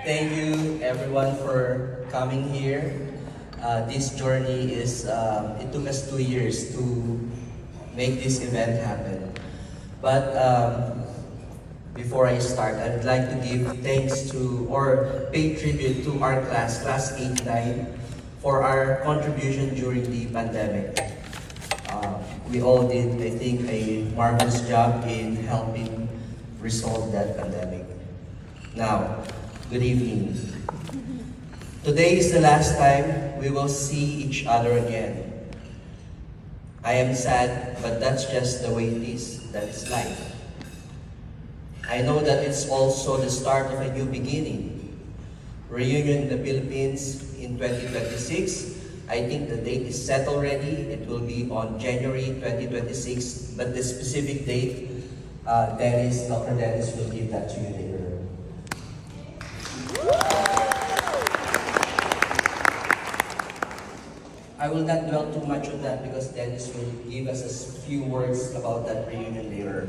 Thank you everyone for coming here. This journey is, it took us 2 years to make this event happen. But before I start, I would like to give thanks to, or pay tribute to our class 89, for our contribution during the pandemic. We all did, I think, a marvelous job in helping resolve that pandemic. Now, good evening. Today is the last time we will see each other again. I am sad, but that's just the way it is. That's life. I know that it's also the start of a new beginning. Reunion in the Philippines in 2026. I think the date is set already. It will be on January 2026, but the specific date, Dr. Dennis will give that to you later. I will not dwell too much on that because Dennis will give us a few words about that reunion later.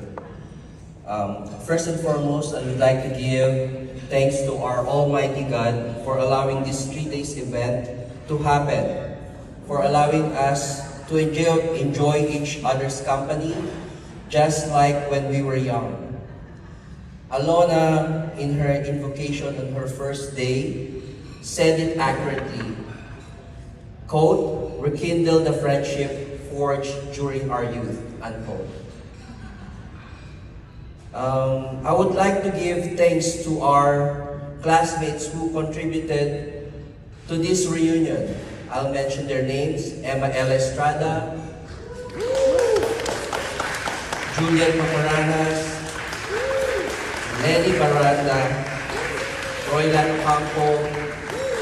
First and foremost, I would like to give thanks to our Almighty God for allowing this 3 days event to happen, for allowing us to enjoy each other's company, just like when we were young. Alona, in her invocation on her first day, said it accurately. Quote, rekindle the friendship forged during our youth, unquote. I would like to give thanks to our classmates who contributed to this reunion. I'll mention their names: Emma L. Estrada, Julian Macaranas, Lenny Baranda, Roylan Campo,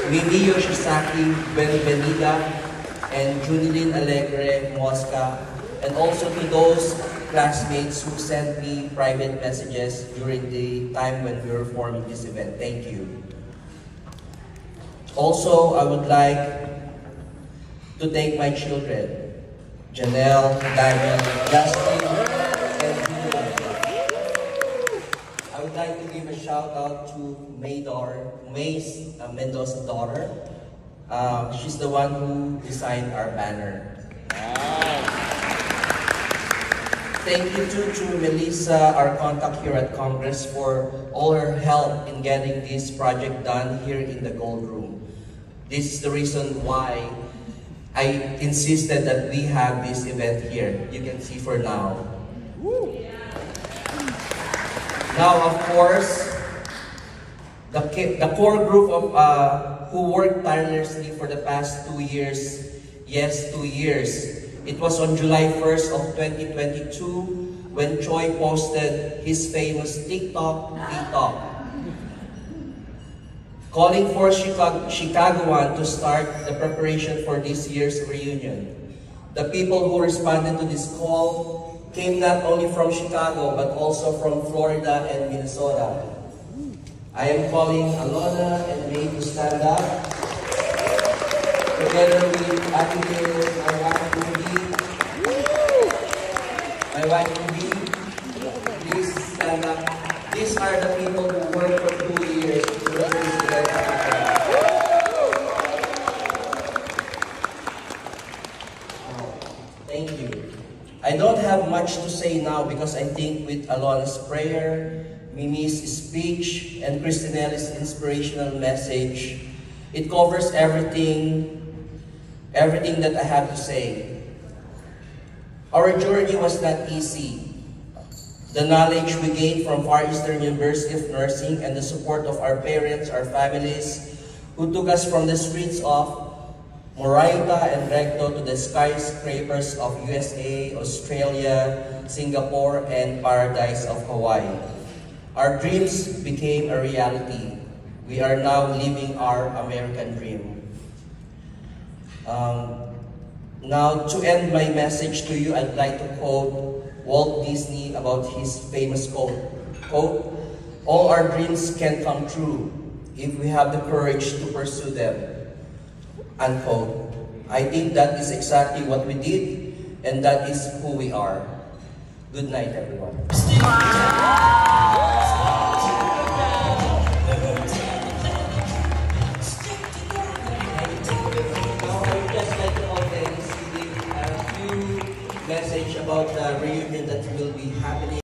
Mimi Yoshizaki Benvenida, and Junilyn Alegre Mosca, and also to those classmates who sent me private messages during the time when we were forming this event. Thank you. Also, I would like to thank my children, Janelle, Daniel, Justin, and Julian. I would like to give a shout out to May's Mendoza's daughter. She's the one who designed our banner. Thank you too to Melissa, our contact here at Congress, for all her help in getting this project done here in the Gold Room. This is the reason why I insisted that we have this event here. You can see for now. Now, of course, the core group of who worked tirelessly for the past 2 years. Yes, 2 years. It was on July 1st of 2022 when Choi posted his famous TikTok, calling for Chicagoan to start the preparation for this year's reunion. The people who responded to this call came not only from Chicago but also from Florida and Minnesota. I am calling Alona and May to stand up. Together with Abigail, my wife Ruby, please stand up. These are the people who worked for 2 years to make this event happen. Thank you. I don't have much to say now because I think with Alona's prayer, Mimi's speech, and Cristinelli's inspirational message, it covers everything that I have to say. Our journey was not easy. The knowledge we gained from Far Eastern University of Nursing and the support of our parents, our families, who took us from the streets of Moraita and Recto to the skyscrapers of USA, Australia, Singapore, and paradise of Hawaii. Our dreams became a reality. We are now living our American dream. Now, to end my message to you, I'd like to quote Walt Disney about his famous quote. Quote, all our dreams can come true if we have the courage to pursue them. Unquote. I think that is exactly what we did, and that is who we are. Good night, everyone. about the reunion that will be happening.